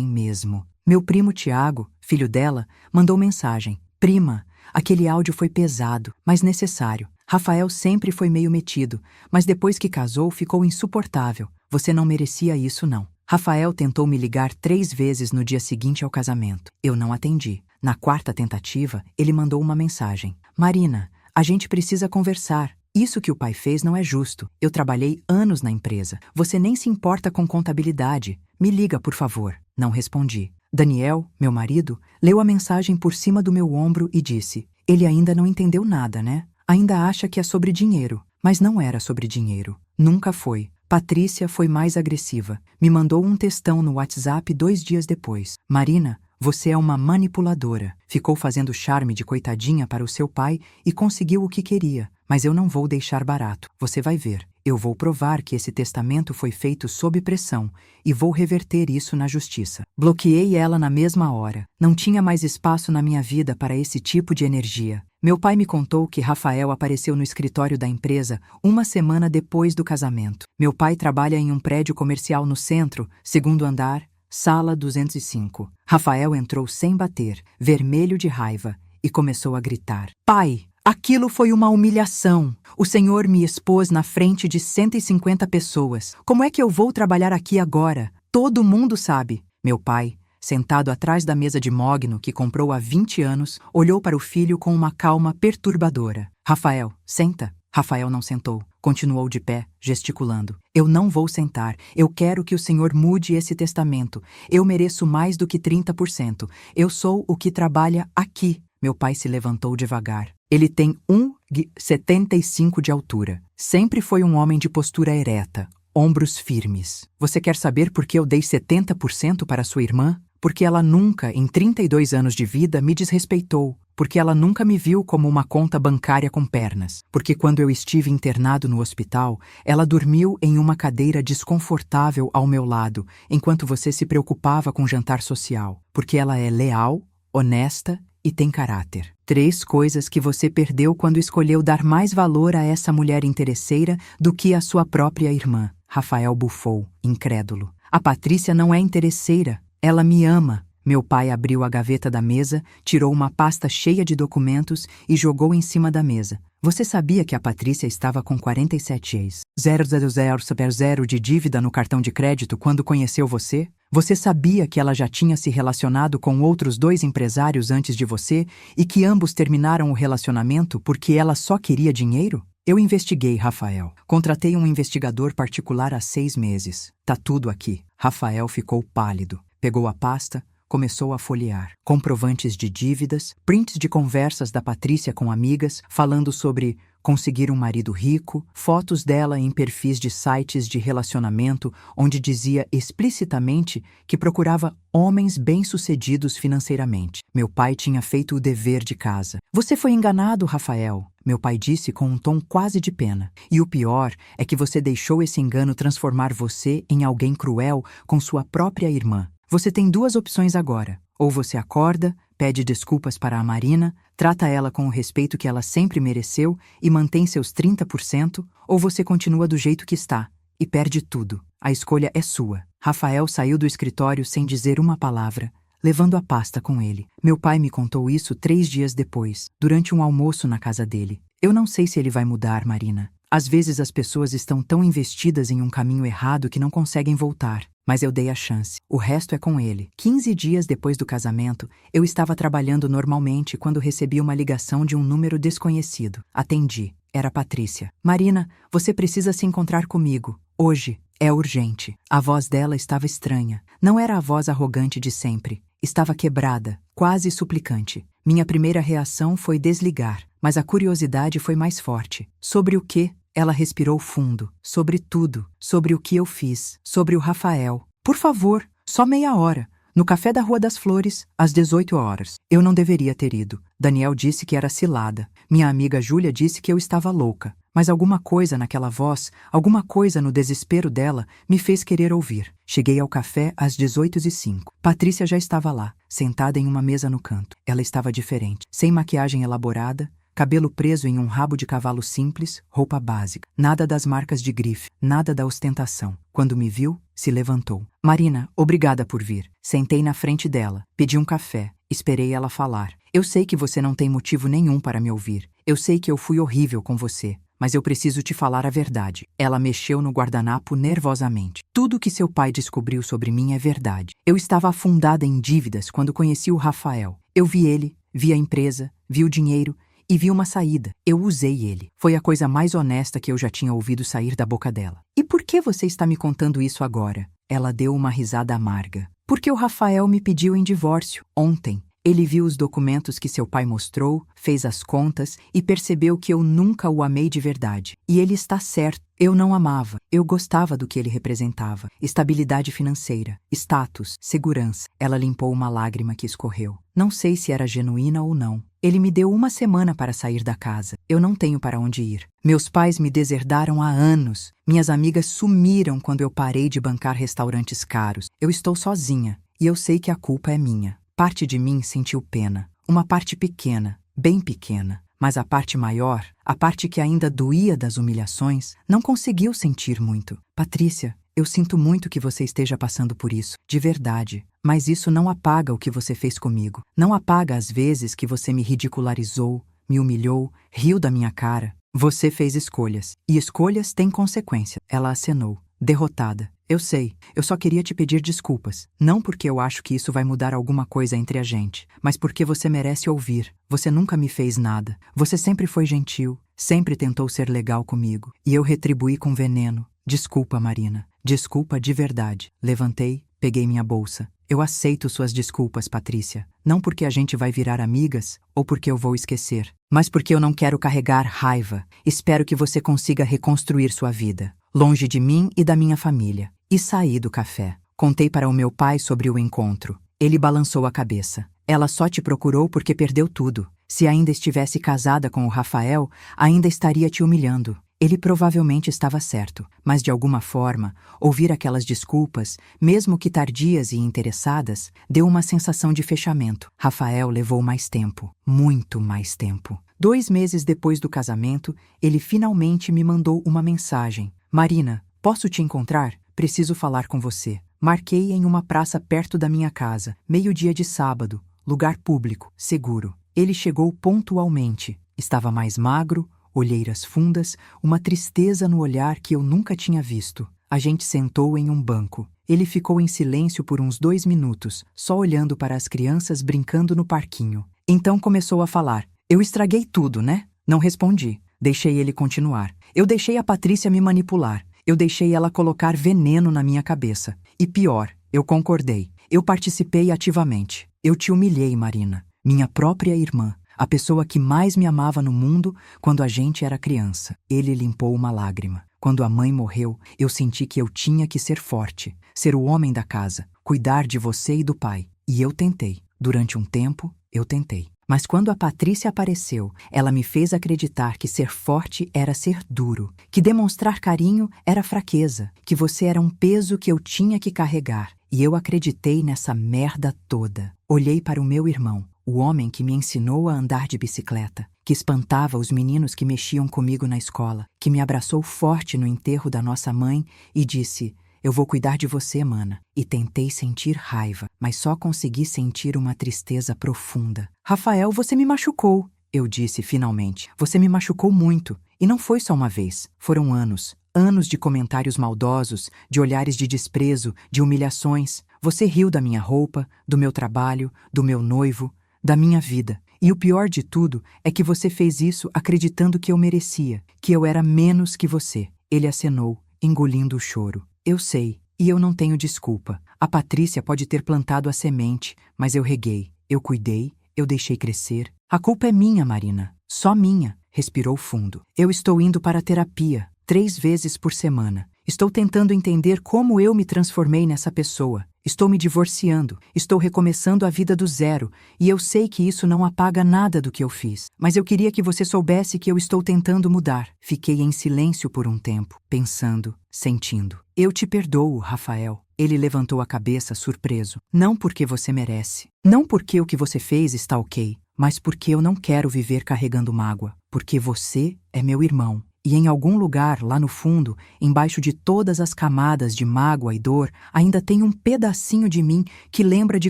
mesmo. Meu primo Tiago, filho dela, mandou mensagem. Prima, aquele áudio foi pesado, mas necessário. Rafael sempre foi meio metido, mas depois que casou ficou insuportável. Você não merecia isso, não. Rafael tentou me ligar 3 vezes no dia seguinte ao casamento. Eu não atendi. Na 4ª tentativa, ele mandou uma mensagem. Marina, a gente precisa conversar. Isso que o pai fez não é justo. Eu trabalhei anos na empresa. Você nem se importa com contabilidade. Me liga, por favor. Não respondi. Daniel, meu marido, leu a mensagem por cima do meu ombro e disse: ele ainda não entendeu nada, né? Ainda acha que é sobre dinheiro. Mas não era sobre dinheiro. Nunca foi. Patrícia foi mais agressiva. Me mandou um textão no WhatsApp 2 dias depois. Marina, você é uma manipuladora. Ficou fazendo charme de coitadinha para o seu pai e conseguiu o que queria. Mas eu não vou deixar barato. Você vai ver. Eu vou provar que esse testamento foi feito sob pressão e vou reverter isso na justiça. Bloqueei ela na mesma hora. Não tinha mais espaço na minha vida para esse tipo de energia. Meu pai me contou que Rafael apareceu no escritório da empresa 1 semana depois do casamento. Meu pai trabalha em um prédio comercial no centro, 2º andar, sala 205. Rafael entrou sem bater, vermelho de raiva, e começou a gritar. Pai! Aquilo foi uma humilhação. O senhor me expôs na frente de 150 pessoas. Como é que eu vou trabalhar aqui agora? Todo mundo sabe. Meu pai, sentado atrás da mesa de mogno que comprou há 20 anos, olhou para o filho com uma calma perturbadora. Rafael, senta. Rafael não sentou. Continuou de pé, gesticulando. Eu não vou sentar. Eu quero que o senhor mude esse testamento. Eu mereço mais do que 30%. Eu sou o que trabalha aqui. Meu pai se levantou devagar. Ele tem 1,75 de altura. Sempre foi um homem de postura ereta, ombros firmes. Você quer saber por que eu dei 70% para sua irmã? Porque ela nunca, em 32 anos de vida, me desrespeitou. Porque ela nunca me viu como uma conta bancária com pernas. Porque quando eu estive internado no hospital, ela dormiu em uma cadeira desconfortável ao meu lado, enquanto você se preocupava com jantar social. Porque ela é leal, honesta e tem caráter. 3 coisas que você perdeu quando escolheu dar mais valor a essa mulher interesseira do que a sua própria irmã. Rafael bufou, incrédulo. A Patrícia não é interesseira. Ela me ama. Meu pai abriu a gaveta da mesa, tirou uma pasta cheia de documentos e jogou em cima da mesa. Você sabia que a Patrícia estava com 47 000 de dívida no cartão de crédito quando conheceu você? Você sabia que ela já tinha se relacionado com outros 2 empresários antes de você e que ambos terminaram o relacionamento porque ela só queria dinheiro? Eu investiguei, Rafael. Contratei um investigador particular há 6 meses. Tá tudo aqui. Rafael ficou pálido. Pegou a pasta, Começou a folhear. Comprovantes de dívidas, prints de conversas da Patrícia com amigas, falando sobre conseguir um marido rico, fotos dela em perfis de sites de relacionamento onde dizia explicitamente que procurava homens bem-sucedidos financeiramente. Meu pai tinha feito o dever de casa. Você foi enganado, Rafael, meu pai disse com um tom quase de pena. E o pior é que você deixou esse engano transformar você em alguém cruel com sua própria irmã. Você tem duas opções agora. Ou você acorda, pede desculpas para a Marina, trata ela com o respeito que ela sempre mereceu e mantém seus 30%, ou você continua do jeito que está e perde tudo. A escolha é sua. Rafael saiu do escritório sem dizer uma palavra, levando a pasta com ele. Meu pai me contou isso 3 dias depois, durante um almoço na casa dele. Eu não sei se ele vai mudar, Marina. Às vezes as pessoas estão tão investidas em um caminho errado que não conseguem voltar. Mas eu dei a chance. O resto é com ele. 15 dias depois do casamento, eu estava trabalhando normalmente quando recebi uma ligação de um número desconhecido. Atendi. Era Patrícia. Marina, você precisa se encontrar comigo. Hoje. É urgente. A voz dela estava estranha. Não era a voz arrogante de sempre. Estava quebrada, quase suplicante. Minha primeira reação foi desligar, mas a curiosidade foi mais forte. Sobre o quê? Ela respirou fundo. Sobre tudo. Sobre o que eu fiz. Sobre o Rafael. Por favor, só meia hora. No café da Rua das Flores, às 18 horas. Eu não deveria ter ido. Daniel disse que era cilada. Minha amiga Júlia disse que eu estava louca. Mas alguma coisa naquela voz, alguma coisa no desespero dela, me fez querer ouvir. Cheguei ao café às 18h05. Patrícia já estava lá, sentada em uma mesa no canto. Ela estava diferente. Sem maquiagem elaborada, cabelo preso em um rabo de cavalo simples, roupa básica. Nada das marcas de grife, nada da ostentação. Quando me viu, se levantou. Marina, obrigada por vir. Sentei na frente dela, pedi um café, esperei ela falar. Eu sei que você não tem motivo nenhum para me ouvir. Eu sei que eu fui horrível com você. Mas eu preciso te falar a verdade. Ela mexeu no guardanapo nervosamente. Tudo que seu pai descobriu sobre mim é verdade. Eu estava afundada em dívidas quando conheci o Rafael. Eu vi ele, vi a empresa, vi o dinheiro e vi uma saída. Eu usei ele. Foi a coisa mais honesta que eu já tinha ouvido sair da boca dela. E por que você está me contando isso agora? Ela deu uma risada amarga. Porque o Rafael me pediu em divórcio ontem. Ele viu os documentos que seu pai mostrou, fez as contas e percebeu que eu nunca o amei de verdade. E ele está certo. Eu não amava. Eu gostava do que ele representava. Estabilidade financeira, status, segurança. Ela limpou uma lágrima que escorreu. Não sei se era genuína ou não. Ele me deu 1 semana para sair da casa. Eu não tenho para onde ir. Meus pais me deserdaram há anos. Minhas amigas sumiram quando eu parei de bancar restaurantes caros. Eu estou sozinha e eu sei que a culpa é minha. Parte de mim sentiu pena. Uma parte pequena, bem pequena. Mas a parte maior, a parte que ainda doía das humilhações, não conseguiu sentir muito. Patrícia, eu sinto muito que você esteja passando por isso, de verdade. Mas isso não apaga o que você fez comigo. Não apaga as vezes que você me ridicularizou, me humilhou, riu da minha cara. Você fez escolhas. E escolhas têm consequência. Ela acenou, derrotada. Eu sei, eu só queria te pedir desculpas. Não porque eu acho que isso vai mudar alguma coisa entre a gente, mas porque você merece ouvir. Você nunca me fez nada. Você sempre foi gentil, sempre tentou ser legal comigo. E eu retribuí com veneno. Desculpa, Marina. Desculpa de verdade. Levantei, peguei minha bolsa. Eu aceito suas desculpas, Patrícia. Não porque a gente vai virar amigas ou porque eu vou esquecer, mas porque eu não quero carregar raiva. Espero que você consiga reconstruir sua vida, longe de mim e da minha família. E saí do café. Contei para o meu pai sobre o encontro. Ele balançou a cabeça. Ela só te procurou porque perdeu tudo. Se ainda estivesse casada com o Rafael, ainda estaria te humilhando. Ele provavelmente estava certo, mas de alguma forma, ouvir aquelas desculpas, mesmo que tardias e interessadas, deu uma sensação de fechamento. Rafael levou mais tempo, muito mais tempo. 2 meses depois do casamento, ele finalmente me mandou uma mensagem. Marina, posso te encontrar? Preciso falar com você. Marquei em uma praça perto da minha casa, meio-dia de sábado, lugar público, seguro. Ele chegou pontualmente. Estava mais magro, olheiras fundas, uma tristeza no olhar que eu nunca tinha visto. A gente sentou em um banco. Ele ficou em silêncio por uns 2 minutos, só olhando para as crianças brincando no parquinho. Então começou a falar. Eu estraguei tudo, né? Não respondi. Deixei ele continuar. Eu deixei a Patrícia me manipular. Eu deixei ela colocar veneno na minha cabeça. E pior, Eu concordei. Eu participei ativamente. Eu te humilhei, Marina. Minha própria irmã. A pessoa que mais me amava no mundo quando a gente era criança. Ele limpou uma lágrima. Quando a mãe morreu, eu senti que eu tinha que ser forte, ser o homem da casa, cuidar de você e do pai. E eu tentei. Durante um tempo, eu tentei. Mas quando a Patrícia apareceu, ela me fez acreditar que ser forte era ser duro, que demonstrar carinho era fraqueza, que você era um peso que eu tinha que carregar. E eu acreditei nessa merda toda. Olhei para o meu irmão, o homem que me ensinou a andar de bicicleta, que espantava os meninos que mexiam comigo na escola, que me abraçou forte no enterro da nossa mãe e disse: "Eu vou cuidar de você, mana." E tentei sentir raiva, mas só consegui sentir uma tristeza profunda. "Rafael, você me machucou", eu disse finalmente. "Você me machucou muito. E não foi só uma vez. Foram anos. Anos de comentários maldosos, de olhares de desprezo, de humilhações. Você riu da minha roupa, do meu trabalho, do meu noivo, da minha vida. E o pior de tudo é que você fez isso acreditando que eu merecia, que eu era menos que você." Ele acenou, engolindo o choro. "Eu sei, e eu não tenho desculpa. A Patrícia pode ter plantado a semente, mas eu reguei, eu cuidei, eu deixei crescer. A culpa é minha, Marina, só minha." Respirou fundo. "Eu estou indo para a terapia, 3 vezes por semana. Estou tentando entender como eu me transformei nessa pessoa. Estou me divorciando, estou recomeçando a vida do zero, e eu sei que isso não apaga nada do que eu fiz. Mas eu queria que você soubesse que eu estou tentando mudar." Fiquei em silêncio por um tempo, pensando, sentindo. "Eu te perdoo, Rafael." Ele levantou a cabeça, surpreso. "Não porque você merece. Não porque o que você fez está ok, mas porque eu não quero viver carregando mágoa. Porque você é meu irmão. E em algum lugar, lá no fundo, embaixo de todas as camadas de mágoa e dor, ainda tem um pedacinho de mim que lembra de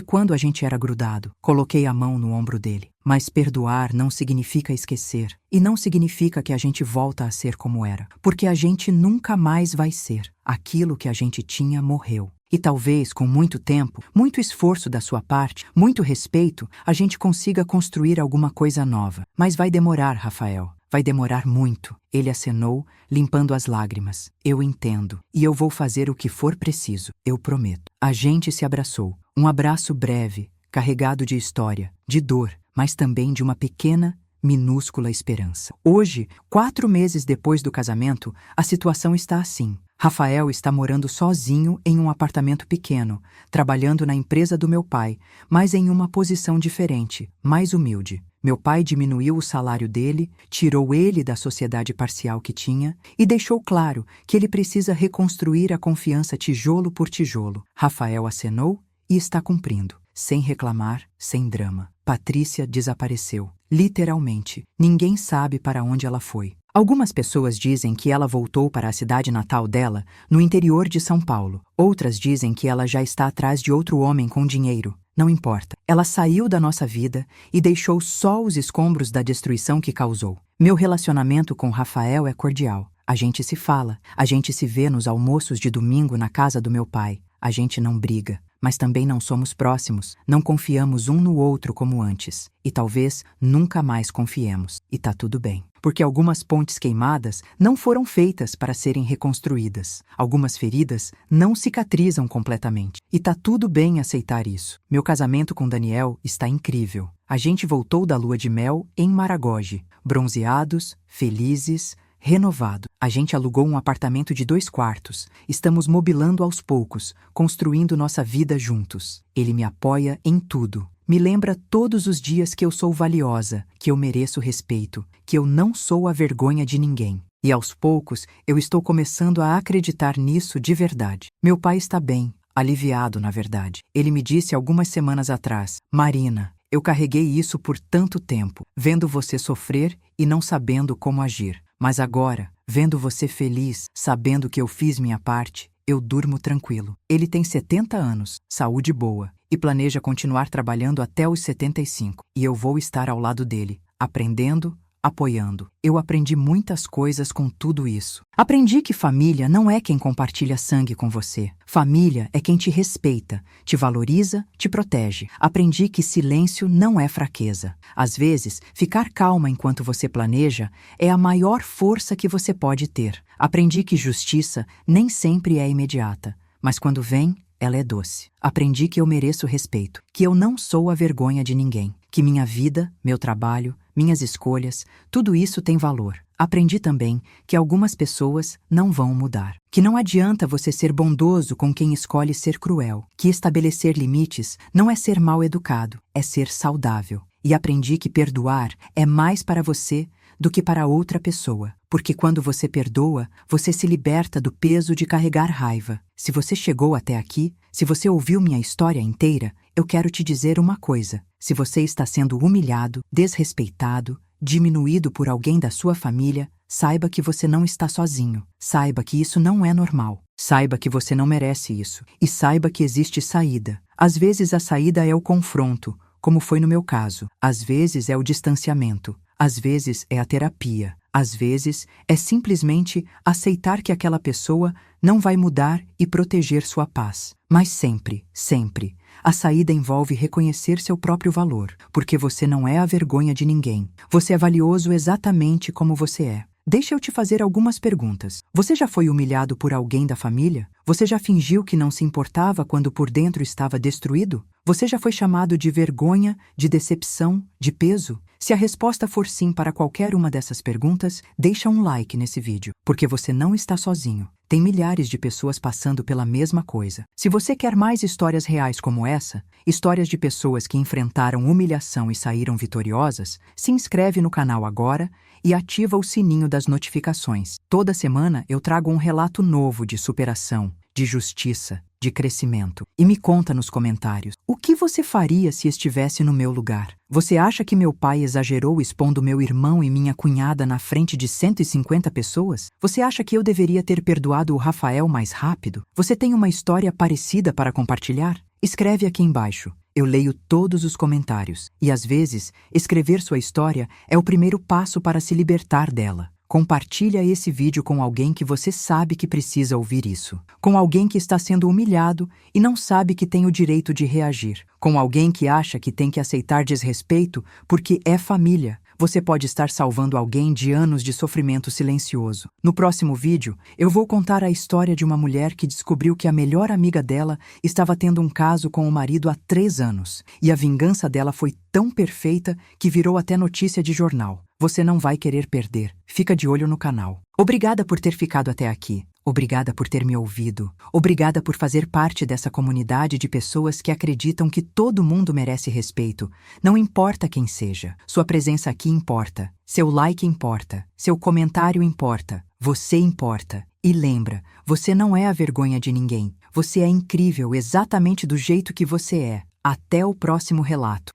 quando a gente era grudado." Coloquei a mão no ombro dele. "Mas perdoar não significa esquecer. E não significa que a gente volta a ser como era. Porque a gente nunca mais vai ser. Aquilo que a gente tinha morreu. E talvez, com muito tempo, muito esforço da sua parte, muito respeito, a gente consiga construir alguma coisa nova. Mas vai demorar, Rafael. Vai demorar muito." Ele acenou, limpando as lágrimas. "Eu entendo. E eu vou fazer o que for preciso. Eu prometo." A gente se abraçou. Um abraço breve, carregado de história, de dor, mas também de uma pequena, minúscula esperança. Hoje, 4 meses depois do casamento, a situação está assim. Rafael está morando sozinho em um apartamento pequeno, trabalhando na empresa do meu pai, mas em uma posição diferente, mais humilde. Meu pai diminuiu o salário dele, tirou ele da sociedade parcial que tinha e deixou claro que ele precisa reconstruir a confiança tijolo por tijolo. Rafael acenou e está cumprindo, sem reclamar, sem drama. Patrícia desapareceu. Literalmente, ninguém sabe para onde ela foi. Algumas pessoas dizem que ela voltou para a cidade natal dela, no interior de São Paulo. Outras dizem que ela já está atrás de outro homem com dinheiro. Não importa. Ela saiu da nossa vida e deixou só os escombros da destruição que causou. Meu relacionamento com Rafael é cordial. A gente se fala, a gente se vê nos almoços de domingo na casa do meu pai. A gente não briga, mas também não somos próximos, não confiamos um no outro como antes. E talvez nunca mais confiemos. E tá tudo bem. Porque algumas pontes queimadas não foram feitas para serem reconstruídas. Algumas feridas não cicatrizam completamente. E tá tudo bem aceitar isso. Meu casamento com Daniel está incrível. A gente voltou da lua de mel em Maragogi, bronzeados, felizes, renovado. A gente alugou um apartamento de 2 quartos. Estamos mobilando aos poucos, construindo nossa vida juntos. Ele me apoia em tudo. Me lembra todos os dias que eu sou valiosa, que eu mereço respeito, que eu não sou a vergonha de ninguém. E aos poucos, eu estou começando a acreditar nisso de verdade. Meu pai está bem, aliviado na verdade. Ele me disse algumas semanas atrás: "Marina, eu carreguei isso por tanto tempo, vendo você sofrer e não sabendo como agir. Mas agora, vendo você feliz, sabendo que eu fiz minha parte, eu durmo tranquilo." Ele tem 70 anos, saúde boa, e planeja continuar trabalhando até os 75. E eu vou estar ao lado dele, aprendendo, apoiando. Eu aprendi muitas coisas com tudo isso. Aprendi que família não é quem compartilha sangue com você. Família é quem te respeita, te valoriza, te protege. Aprendi que silêncio não é fraqueza. Às vezes, ficar calma enquanto você planeja é a maior força que você pode ter. Aprendi que justiça nem sempre é imediata, mas quando vem, ela é doce. Aprendi que eu mereço respeito, que eu não sou a vergonha de ninguém, que minha vida, meu trabalho, minhas escolhas, tudo isso tem valor. Aprendi também que algumas pessoas não vão mudar, que não adianta você ser bondoso com quem escolhe ser cruel, que estabelecer limites não é ser mal educado, é ser saudável. E aprendi que perdoar é mais para você do que para outra pessoa, porque quando você perdoa, você se liberta do peso de carregar raiva. Se você chegou até aqui, se você ouviu minha história inteira, eu quero te dizer uma coisa: se você está sendo humilhado, desrespeitado, diminuído por alguém da sua família, saiba que você não está sozinho. Saiba que isso não é normal. Saiba que você não merece isso. E saiba que existe saída. Às vezes a saída é o confronto, como foi no meu caso. Às vezes é o distanciamento. Às vezes é a terapia. Às vezes é simplesmente aceitar que aquela pessoa não vai mudar e proteger sua paz. Mas sempre, sempre, a saída envolve reconhecer seu próprio valor, porque você não é a vergonha de ninguém. Você é valioso exatamente como você é. Deixa eu te fazer algumas perguntas. Você já foi humilhado por alguém da família? Você já fingiu que não se importava quando por dentro estava destruído? Você já foi chamado de vergonha, de decepção, de peso? Se a resposta for sim para qualquer uma dessas perguntas, deixa um like nesse vídeo, porque você não está sozinho. Tem milhares de pessoas passando pela mesma coisa. Se você quer mais histórias reais como essa, histórias de pessoas que enfrentaram humilhação e saíram vitoriosas, se inscreve no canal agora e ativa o sininho das notificações. Toda semana eu trago um relato novo de superação, de justiça, de crescimento. E me conta nos comentários, o que você faria se estivesse no meu lugar? Você acha que meu pai exagerou expondo meu irmão e minha cunhada na frente de 150 pessoas? Você acha que eu deveria ter perdoado o Rafael mais rápido? Você tem uma história parecida para compartilhar? Escreve aqui embaixo. Eu leio todos os comentários. E às vezes, escrever sua história é o primeiro passo para se libertar dela. Compartilha esse vídeo com alguém que você sabe que precisa ouvir isso. Com alguém que está sendo humilhado e não sabe que tem o direito de reagir. Com alguém que acha que tem que aceitar desrespeito porque é família. Você pode estar salvando alguém de anos de sofrimento silencioso. No próximo vídeo, eu vou contar a história de uma mulher que descobriu que a melhor amiga dela estava tendo um caso com o marido há 3 anos. E a vingança dela foi tão perfeita que virou até notícia de jornal. Você não vai querer perder. Fica de olho no canal. Obrigada por ter ficado até aqui. Obrigada por ter me ouvido. Obrigada por fazer parte dessa comunidade de pessoas que acreditam que todo mundo merece respeito. Não importa quem seja. Sua presença aqui importa. Seu like importa. Seu comentário importa. Você importa. E lembra, você não é a vergonha de ninguém. Você é incrível exatamente do jeito que você é. Até o próximo relato.